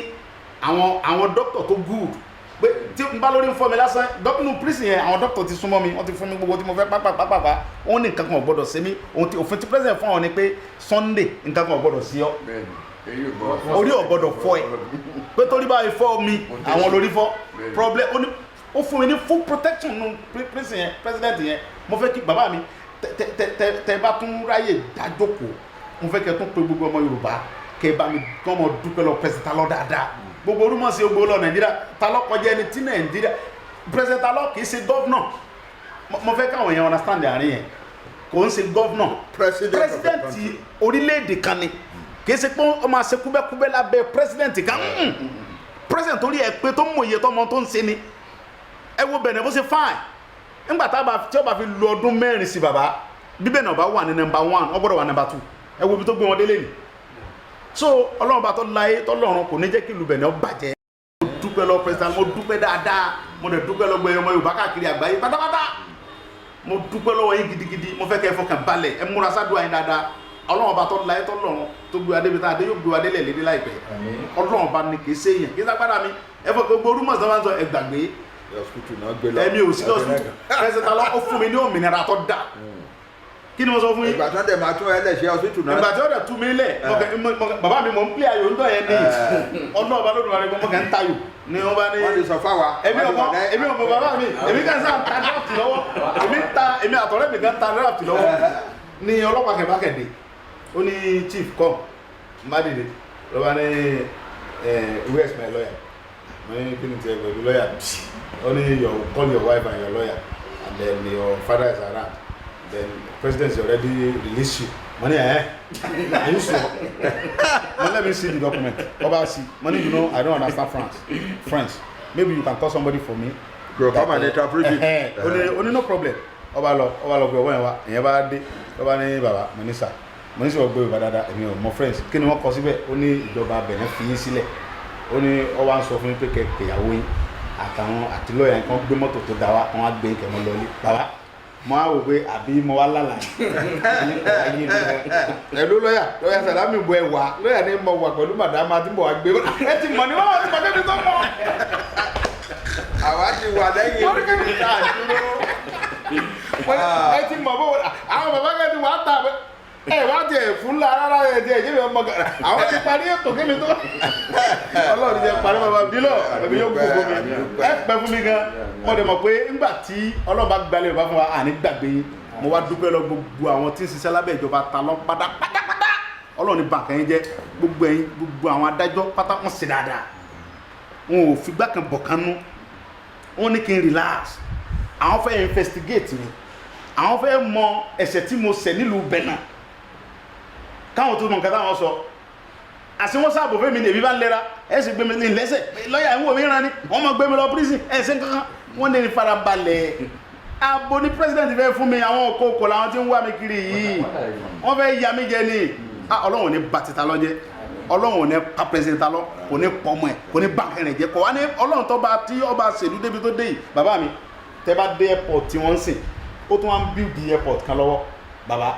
àwọn dókítà tó good pé tí n bá lórí ń fọ́ mi lásán dókítà prison yẹn àwọn dókítà ti súnmọ́ mi wọ́n ti fún mi gbogbo tí mo fẹ́ pápápápá wọ́n ní nǹkan kan ò gbọ́dọ̀ ṣe mí òfin tí president fún ọ ni pé Sunday nǹkan kan ò gbọ́dọ̀ sí ọ orí ò gbọ́dọ̀ fọ́ ẹ pé torí báyìí fọ́ mi àwọn lórí fọ́ problem ó fún mi ní full protection nù prison yẹn president yẹn mo fẹ́ kí bàbá mi tẹ bá tún ráyè dájókòó mo fẹ́ kẹ́ tún pé gbogbo ọmọ Yorùbá kẹ́ bá mi kọ́ mọ dúpẹ́ lọ President Talon dáadáa gbogbo orúmọ̀ sí ogbó lọ Nàìjíríà Talon kọjá ẹni tí Nàìjíríà President Talon kì í ṣe gọ́vnọ̀ mo fẹ́ káwọn èèyàn understand àárín yẹn kò ń ṣe gọ́vnọ̀ president orílẹ̀-èdè kan ni kì í ṣe pé ó máa ṣe kúbẹ́kúbẹ́ lábẹ́ president kan president orí ẹ̀ pé tó mọ̀ iye tọ́mọ tó ń ṣe ni ẹ wo Benin bó ṣe fine nígbà tí ó bá fi lu ọdún mẹ́rin sí bàbá bíbẹ̀ náà bá wà ní number 1 wọ́n gbọ́dọ̀ wà number 2 ẹ wo ibi tó gbé wọn délé ni so Ọlọ́run bá tọ́ láyé tọ́lọ́run kò ní jẹ́ kí ìlú Benin ó bàjẹ́ mo dúpẹ́ lọ president mo dúpẹ́ dáadáa mo dẹ̀ dúpẹ́ lọ gbẹ̀yẹ ọmọ Yorùbá káàkiri àgbáyé pátápátá mo dúpẹ́ lọ́wọ́ yín gidigidi mo fẹ́ kẹ́ ẹ fọkàn balẹ̀ ẹ múra sádùá yín dáadáa Ọlọ́run bá tọ́ láyé tọ́lọ́run tó gbé adé bí tá adé yóò gbé adé lẹ̀ lédè láìpẹ́ Ọlọ́run bá ní kìí séyàn kìí sápádà mi ẹ fọ gbogbo orúmọ̀ sábà ń sọ ẹ gbàgbé ẹ̀mí ò sí lọ́sùn President Talon ó fún mi ní òmìnira tó dà kí ni mo sọ fún yín. ìgbà tó dẹ̀ máa tún ẹlẹ́ṣẹ́ ọsítù náà. ìgbà tí ó dẹ̀ tún mi lẹ̀ bàbá mi mọ̀ ń pílẹ̀ ayò ń dọ̀ yẹn ní ọlọ́ọ̀bá lódùn wa rẹ̀ mọ̀ kẹ́ ń tayò ni wọ́n bá ní. wọ́n lè sọ fáwa. èmi ọmọ bàbá mi èmi kàn sáà ta draft lọ́wọ́ èmi àtọ̀rẹ́ mi kan ta draft lọ́wọ́ ni ọlọ́pàá kẹ̀ bá kẹ̀ dé ó ní chief come mbadide ló bá ní where is my lawyer mo ní kí ni tiẹ̀ pẹ̀lú lawyer ó ní call your wife and your lawyer and then your father is around. Then president is already released you. Money, are you sure? Let me see the document. Money, you know, I don't understand French. Maybe you can call somebody for me. Go come and interpret it. Only no problem. Oba lo go wa. Ìyẹn bá dé. Oba ní bàbá, mo ní sir. Mo ní sọ gbé bàbá dáadáa, èmi ò mọ French. Kí ni wọ́n kọ síbẹ̀? Ó ní ìjọba Benin fi yín sílẹ̀. Ó ní ó wá ń sọ fún mi pé kẹ̀yàwó yín àtàwọn àti lọ́ọ̀yà kan gbé mọ́tò tó dá wa, wọ́n á gbé kẹ̀mọ́ lọlé. Bàbá mo á wò pé àbí mo wá lálàá ẹ̀lú lọ́yà Sàlámì bọ ẹ̀wà lọ́yà ní mo wà pẹ̀lú màdámà tí mo wà gbé ẹ ti mọ̀ ní wọ́n ti mọ̀ débi tó mọ̀. àwa ti wà lẹ́yìn wọ́n ní kí ni ká dúró ẹ ti mọ̀ bó àwọn bàbá kan ti wà á tà ẹ wá tiẹ̀ fún la rárá ẹ tiẹ̀ jẹ́bi ọmọ gàrà àwọn ti parí ètò kí mi tó Ọlọ́run ti parí bàbá bílọ̀ ẹ̀mí yóò gbogbo mi ẹ pẹ́ fún mi gan mo dẹ̀ mọ̀ pé ńgbà tí Ọlọ́run bá gbalẹ̀ bá fún wa àní gbàgbé yín mo wá dúpẹ́ lọ gbogbo àwọn tí ń ṣiṣẹ́ lábẹ́ ìjọba Talon pátápátá Ọlọ́run ní bàkàn yín jẹ́ gbogbo àwọn adájọ́ pátá wọn ṣe dáadáa wọn ò figbá kan bọ̀ kan nú wọn ní kí n relax àwọn fẹ́ investigate mi àwọn fẹ́ mọ ẹ̀ṣẹ̀ tí mo ṣẹ̀ nílùú Benin káwọn tó mọ̀ nǹkan táwọn sọ àti wọ́n sáàbò fẹ́ mi ní èbí bá ń lẹ́ra ẹ̀sì gbé mi lẹ́sẹ̀ lọ́yà ìwò mi rán ní wọ́n mọ̀ gbé mi lọ prison ẹ̀sẹ̀ kankan wọ́n ní farabalẹ̀ abo ní president fẹ́ fún mi àwọn òkòkò làwọn tí ń wá mi kiri yìí wọ́n fẹ́ ya mi jẹ ní Ọlọ́run ní bá ti Talon jẹ́ Ọlọ́run ní pa President Talon kò ní pọmọ ẹ̀ kò ní báńkì rẹ̀ jẹ́ kò wá ní Ọlọ́run tó bá tí ọba ṣèlú débi tó dé yìí bàbá mi tẹ́ bá dé airport tí wọ́n ń sìn ó tún wá ń build the airport kan lọ́wọ́ bàbá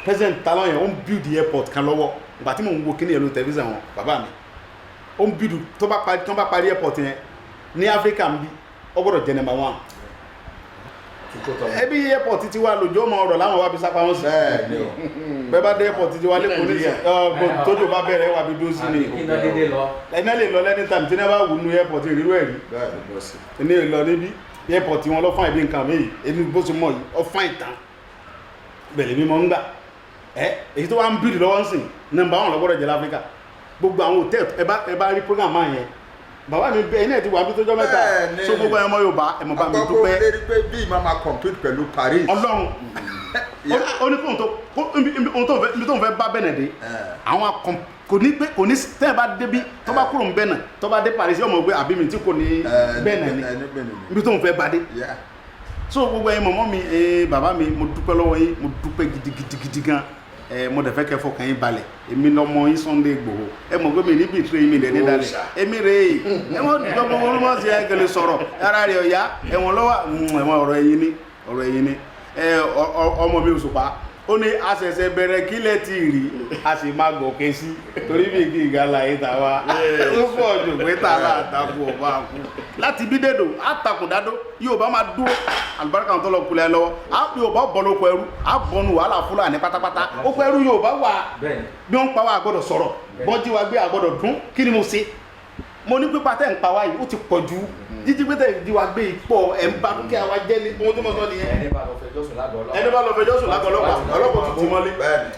President Talon yẹn ó ń build the airport kan lọ́wọ́ ìgbà tí mò ń wo kíní ẹ̀lú tẹlifíṣàn wọn bàbá mi ó ń build tó bá parí airport yẹn ní Africa ń bí ó gbọ́dọ̀ jẹ́ number 1 ẹbí airport ti wá lójó ọmọ ọ̀rọ̀ láwọn wá bí sápá wọn sí bẹ́ẹ̀ bá dé airport ti wá lẹ́kọ̀ọ́ ní tójò bá bẹ̀rẹ̀ wà bí dó sí ni ẹ̀nà lè lọ lẹ́ni tàbí tí ní bá wù nú airport ìrírú ẹ̀rí ní ìlọ níbi airport wọn lọ fún àìbí nǹkan mí ẹni bó ti mọ̀ yìí ọ fún ìtàn bẹ̀rẹ̀ mímọ́ ń gbà èyí tó wá ń bìrì lọ́wọ́ ń sìn nọ́mbà wọn lọ́gbọ́dọ̀ jẹ́ láfíríkà gbogbo àwọn hòtẹ́ẹ̀lì ẹ bá rí program máa yẹn bàbá mi bẹ iná ẹ̀ ti wà bí tó jọ mẹ́ta so gbogbo ẹmọ Yorùbá ẹmọ bá mi dúpẹ́ àkọ́kọ́ lérí pé bí ìmọ̀ máa compete pẹ̀lú Paris Ọlọ́run ó ní kóhun tó ń fẹ́ bá Benin dé àwọn kò ní pé kò ní tẹ́ ẹ bá débi tó bá kúrò ń Benin tó bá dé Paris ọmọ ògbé àbí mi tí kò ní Benin ní ibi tó ń fẹ́ bá dé so gbogbo ẹmọ mọ́ mi bàbá mi mo dúpẹ́ lọ́wọ́ yín mo dúpẹ́ gidigidi gan mo dẹ̀ fẹ́ kẹ́ fọkàn yín balẹ̀ èmi lọ́mọ yín Sunday Igboho ẹ mọ̀ pé mi níbi ìtúrẹ́ yín mi dẹ̀ ní dalẹ̀ èmi rè é ẹ mọ̀ gbogbo olúmọ̀ sí ẹ gẹ̀lẹ́ sọ̀rọ̀ ara rẹ̀ ọ̀yá ẹ̀wọ̀n lọ́wọ́ ẹ̀wọ̀n ọ̀rọ̀ ẹ̀yìn ni ọmọ mi Òṣùpá ó ní àṣẹ̀ṣẹ̀ bẹ̀rẹ̀ kílẹ̀ tí rí a sì máa gòkè sí torí bí igi ìgàlà ìta wa ó fọ́ ọjọ́ pé tààrà àtàkù ọba àkú láti bí dèdò àtàkù dádó Yorùbá máa dúró àlùbáríkà tó lọ kulẹ̀ lọ́wọ́ Yorùbá bọ́ lóko ẹrú àbọ̀nù wàhálà Fúlàní pátápátá ó kọ ẹrú Yorùbá wà bí wọ́n ń pa wá àgbọ́dọ̀ sọ̀rọ̀ bọ́jí wa gbé àgbọ́dọ̀ dún kí ni mo ṣe mo ní pípa tẹ́ ń pa wá yìí ó ti pọ̀ jù jíjí pé tẹ́ ìdí wa gbé ipò ẹ̀ ń bá dúkìá wa jẹ́ ní ohun tó mọ̀ sọ́ nìyẹn ẹni bá lọ fẹjọ́ sùn lágọ̀ọ́ ọlọ́pàá tó ti mọ́lé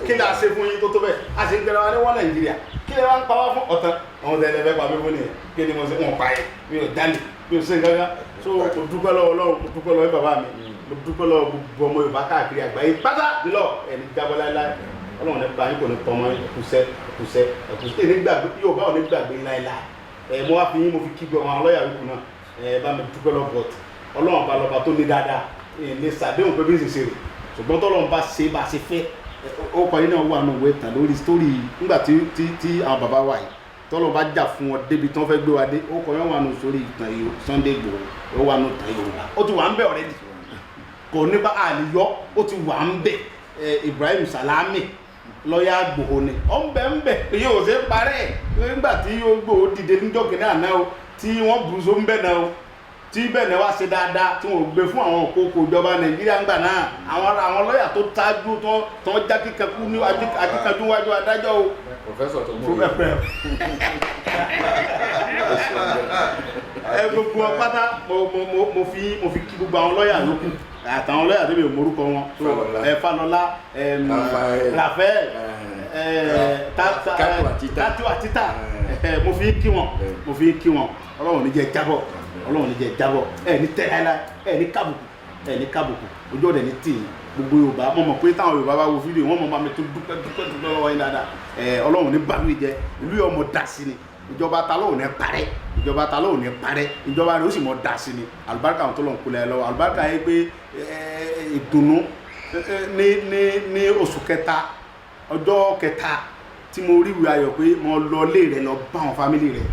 kí ni a ṣe fún yín tó tó bẹ́ẹ̀ a ṣe ń gbẹ̀rẹ̀ wa ní wọ́n Nàìjíríà kí ni wọ́n ń pa wá fún ọ̀tán àwọn tẹ̀lé fẹ́ pa mí fún nìyẹn kí ni mo ṣe wọn pa yẹn mi ò dálé mi ò ṣe nǹkan kan so mo dúpẹ́ lọ́wọ́ Ọlọ́run mo dúpẹ́ lọ́wọ́ bàbá mi mo dúpẹ́ lọ́wọ́ gbogbo ọmọ Yorùbá káàkiri àgbáyé pátá nílọ ẹni jábọ́ láéláé Ọlọ́run ní báyìí kò ní pọ̀ mọ́ ẹ̀kúṣẹ́ ẹni gbàgbé Yorùbá ò ní gbàgbé láéláé mo wá fi yín mo fi kí gbọ́ àwọn lọ́ọ̀yà wípé náà bá mi dúpẹ́ lọ bọ̀t Ọlọ́run bá lọ́ba tó ní dáadáa lè sàdéhùn pé bí n ṣe rè ṣùgbọ́n tọ́lọ́run bá ṣe bá ṣe fẹ́ ó kọ́ yín náà wà nù wẹ́ tàn lórí sítórì nígbà tí àwọn bàbá wa yìí tọ́lọ́run bá jà fún wọn débi tí wọ́n fẹ́ gbé wa dé ó kọ́ yín wà nù sórí ìtàn Sunday Igboho ó wà nù tàn Yorùbá ó ti wà ń bẹ̀ ọ̀rẹ́dì kò ní bá àlìyọ́ ó ti wà ń bẹ̀ Ibrahim Salami lọ́yà Igboho ni ó ń bẹ̀ yóò ṣe parẹ́ nígbà tí Igboho dìde níjọ́ kìnìún àná o tí wọ́n bùsọ ń bẹ̀ náà o tí bẹ́ẹ̀ náà wá ṣe dáadáa tí wọ́n gbé fún àwọn òkòkò ìjọba Nàìjíríà ńgbà náà àwọn lọ́yà tó tájú tó ń já kíkankú ní akíkanjú wájú adájọ́ o. Professor tó mú gbogbo pátá mo fi kí gbogbo àwọn lọ́yà lókù àtàwọn lọ́yà tó bẹ̀ morúkọ wọn Fálọlá Raphael Tatu Àtìtà mo fi kí wọn Ọlọ́run ní jẹ́ jábọ̀ Ọlọ́run ní jẹ́ jábọ̀ ní tẹ́lá ní kábùkù ojú ọ̀dẹ̀ ní tí gbogbo Yorùbá mọ̀ mọ̀ pé táwọn Yorùbá bá wo fídíò wọ́n mọ̀ bá mi tó dúpẹ́ lọ́wọ́ yín dáadáa Ọlọ́run ní bàmí jẹ ìlú yọ ọmọ dà sí ni ìjọba ta lóò ní parẹ́ ìjọba rẹ̀ ó sì mọ̀ dà sí ni àlùbáríkà àwọn tó lọ ń kulẹ̀ lọ́wọ́ àlùbáríkà yẹn pé ìdùnnú ní oṣù kẹta ọjọ́ kẹta tí mo rí ìwé ayọ̀ pé mo lọ lé rẹ̀ lọ bá àwọn fámìlì rẹ̀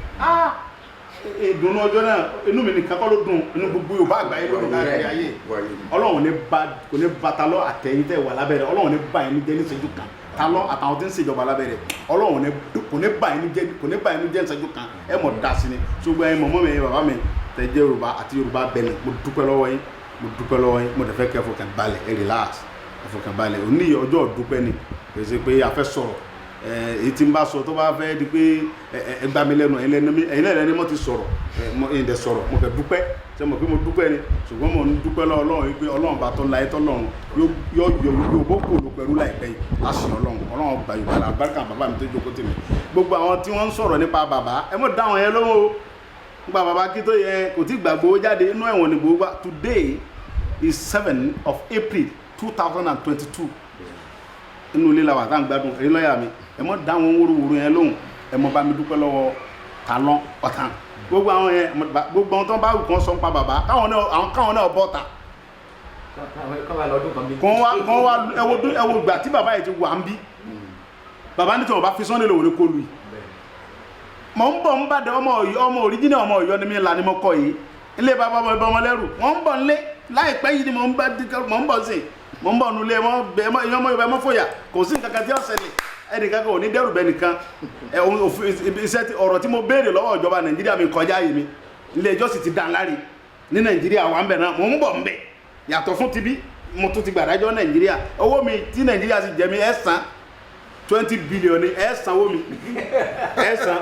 ìdùnnú ọjọ́ náà inú mi nìkan kọ́ ló dùn inú gbogbo Yorùbá àgbáyé ló dùn káàkiri ayé Ọlọ́run kò ní ba talọ́ àtẹ̀yìn tẹ̀ wà lábẹ́rẹ́ Ọlọ́run ní bá yín jẹ́ ní ìṣẹ́jú kan talọ́ àtàwọn tí ń ṣèjọba lábẹ́rẹ́ Ọlọ́run kò ní bá yín jẹ́ ní ìṣẹ́jú kan ẹ mọ̀ dá sí ni ṣùgbọ́n ẹ mọ̀mọ́ mi bàbá mi tẹ̀ jẹ́ Yorùbá àti Yorùbá Benin mo dúpẹ́ lọ́wọ́ yín mo dẹ̀ fẹ́ kẹ́ fọkàn balẹ̀ ẹ relax ẹ fọkàn balẹ̀ òní ọjọ́ dúpẹ́ ni kì í ṣe pé a fẹ́ sọ̀rọ̀ èyí tí n bá sọ tó bá fẹ́ di pé ẹgbà mi lẹ́nu ẹ̀yin lẹ́nu mo ti sọ̀rọ̀ ẹ̀yin dẹ̀ sọ̀rọ̀ mo fẹ́ dúpẹ́ ṣe mọ̀ pé mo dúpẹ́ ni ṣùgbọ́n mo ń dúpẹ́ lọ́wọ́ Ọlọ́run pé Ọlọ́run bá tọ́ láyé tọ́lọ́run yóò bó kò ló pẹ̀lú láìpẹ́ yìí láṣì Ọlọ́run gba Yorùbá àlùbáríkà bàbá mi tó jókòó tèmi gbogbo àwọn tí wọ́n ń sọ̀rọ̀ nípa bàbá ẹ mọ̀ dáhùn yẹn lọ́wọ́ o nípa bàbá kí tó yẹ kò tí gbàgbó jáde inú ẹ̀wọ̀n ni gbogbo today is 7 of April 2022 inú ilé la wà tá à ń gbádùn èyí lọ́ọ̀yà mi ẹ mọ̀ dáhùn wóróworó yẹn lóhùn ẹ mọ̀ bá mi dúpẹ́ lọ́wọ́ Talon ọ̀tàn gbogbo àwọn yẹn gbogbo àwọn tó ń bá wù kán sọ ń pa bàbá káwọn náà bọ́ ta kàn wá ẹwọ gbà tí bàbá yìí ti wà ń bí bàbá ní tí wọ́n bá fi Sunday lòun ní kó lu yìí mọ̀ ń bọ̀ ń bàdẹ ọmọ òríjìnà ọmọ Ọ̀yọ́ ni mi là ní mo kọ yìí ilé bàbá ọmọ lẹ́rù wọ́n ń bọ̀ nílé láìpẹ́ yìí ni mo ń bọ̀ sí mo ń bọ̀ nulẹ̀ ọmọ Yorùbá ẹmọ́ fòyà kò sí nǹkan kan tí ó ṣẹlẹ̀ ẹnìkan kò ní dẹ́rù bẹ́ nìkan ọ̀rọ̀ tí mo béèrè lọ́wọ́ ìjọba Nàìjíríà mi kọjá yìí mi ilé ẹjọ́ sì ti dá láre ní Nàìjíríà wà ń bẹ̀ náà mo ń bọ̀ ń bẹ̀ yàtọ̀ fún tibí mo tún ti gbàdájọ́ Nàìjíríà owó mi tí Nàìjíríà sì jẹ mi ẹ san 20 billion ni ẹ sanwó mi ẹ san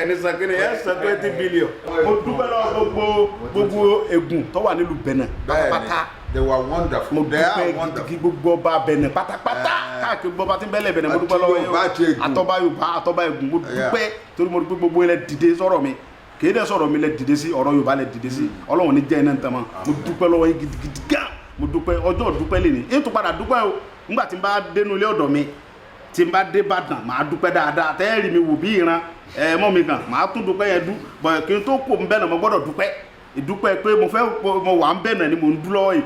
ẹni san kí ni ẹ san 20 billion mo dúpẹ́ lọ́wọ́ gbogbo ègùn tó wà nílùú Benin pátápátá they were wonderful. mo dúpẹ́ kí gbogbo ọba Benin pátápátá káàkiri gbogbo ọba tí ń bẹ́lẹ̀ Benin mo dúpẹ́ lọ́wọ́ yẹn àtọ́ba Yorùbá àtọ́ba ègùn mo dúpẹ́ torí mo dúpẹ́ gbogbo ilẹ̀ dìde sọ̀rọ̀ mi kìí dẹ́ sọ̀rọ̀ mi lẹ̀ dìde sí ọ̀rọ̀ Yorùbá lẹ̀ dìde sí Ọlọ́run ní jẹ́ iná ntama mo dúpẹ́ lọ́wọ́ yẹn gidigidi gan mo dúpẹ́ ọjọ́ dúpẹ́ lè ní ètò padà dúpẹ́ o nígbà tí n bá dénú ilé ọ̀dọ̀ mi tí n bá dé Ìbàdàn màá dúpẹ́ dáadáa tẹ́ẹ̀rì mi wò bí ìran mọ́ mi gan màá tún dúpẹ́ yẹn dú bọ̀ kí n tó kó n bẹ́ẹ̀ náà mo gbọ́dọ̀ dúpẹ́ ìdúpẹ́ pé mo wà ń bẹ́ẹ̀ náà ni mo ń dúró yìí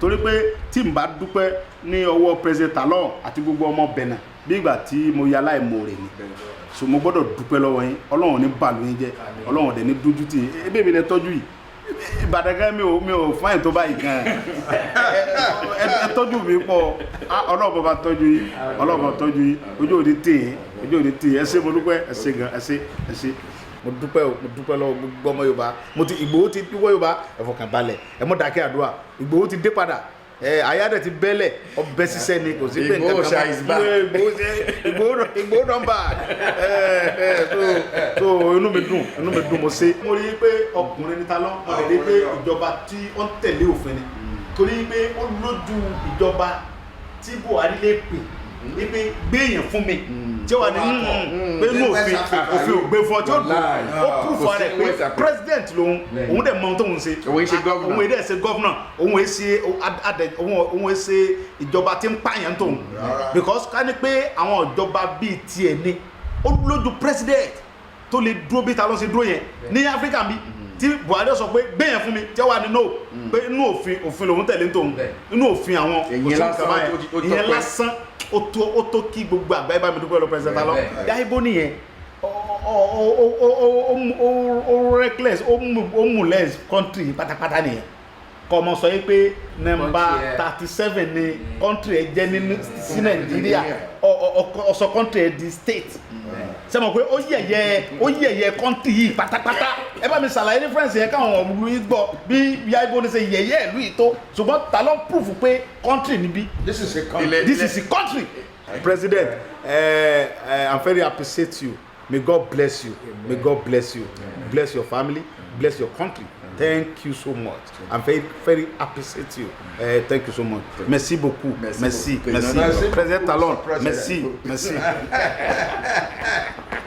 torí pé tí n bá dúpẹ́ ní ọwọ́ President Talon àti gbogbo ọmọ Benin bí ìgbà tí mo yà láìmoore ni so mo gbọ́dọ̀ dúpẹ́ lọ́wọ́ yín Ọlọ́run ní bàlú yín jẹ́ Ọlọ́run dẹ̀ ní dójú tì yín ebí mi lẹ tọ́jú yìí Ìbàdàn gan mi ò fáyìn tó báyìí gan ẹ tọ́jú mi pọ̀ Ọlọ́run bá tọ́jú yín Ọlọ́run bá tọ́jú yín ojú òde tì yín ẹ ṣé mo dúpẹ́ ẹ ṣé gan ẹ ṣé mo dúpẹ́ lọ́wọ́ gbogbo ọmọ Yorùbá Ìgbòho ti dúpọ́ Yorùbá ẹ fọkàn balẹ̀ ẹ mọ́ dákẹ́ àdúrà Ìgbòho ti dé padà ayáde ti bẹ́lẹ̀ ọbẹ̀ ṣiṣẹ́ ni kò sí pé nǹkan kan Ìgbòho nọ́mbà so inú mi dùn mo ṣe. mo rí i pé ọkùnrin ní Talon mo lè rí i pé ìjọba tí ó ń tẹ̀lé òfin ni torí pé ó lójú ìjọba tí Buhari lè pè ní pé gbé èèyàn fún mi tí ó wà ní pé inú òfin ò gbé fún ọ tí ó dùn ó proof wa rẹ̀ pé president lòun òun dẹ̀ mọ ohun tó ń ṣe òun èdè ṣe governor òun ṣe ìjọba tí ń pààyàn tóun because ká ní pé àwọn ìjọba bíi tiẹ̀ ni ó lójú president tó lè dúró bí Talon ṣe dúró yẹn ní Áfíríkà bí tí Buhari sọ pé gbé yẹn fún mi tí ó wà ní no pé inú òfin lòun tẹ̀lé tóun inú òfin àwọn ìyẹn lásán ó tó kí gbogbo àgbáyé bá mi dúpẹ́ lọ President Talon dáìbò nìyẹn ó reckless ó múlẹ̀ country pátápátá nìyẹn kọ́ ọmọ sọ yìí pé nọ́mbà 37 ni country ẹ jẹ́ sí Nàìjíríà ọ̀sọ̀ country ẹ di state sẹ́mọ̀ pé ó yẹ̀yẹ́ country yìí pátápátá ẹ bá mi ṣàlàyé difference yẹn káwọn ọmọ ìlú yìí gbọ́ bí yáìbó ní ṣe yẹ̀yẹ́ ìlú yìí tó ṣùgbọ́n Talon proof pé country níbí this is a country. President I'm very appreciate you. May God bless you. May God bless you. Bless your family. Bless your country. Thank you so much. I'm very, very appreciate you. Thank you so much. Merci beaucoup. Merci. President Talon. Merci.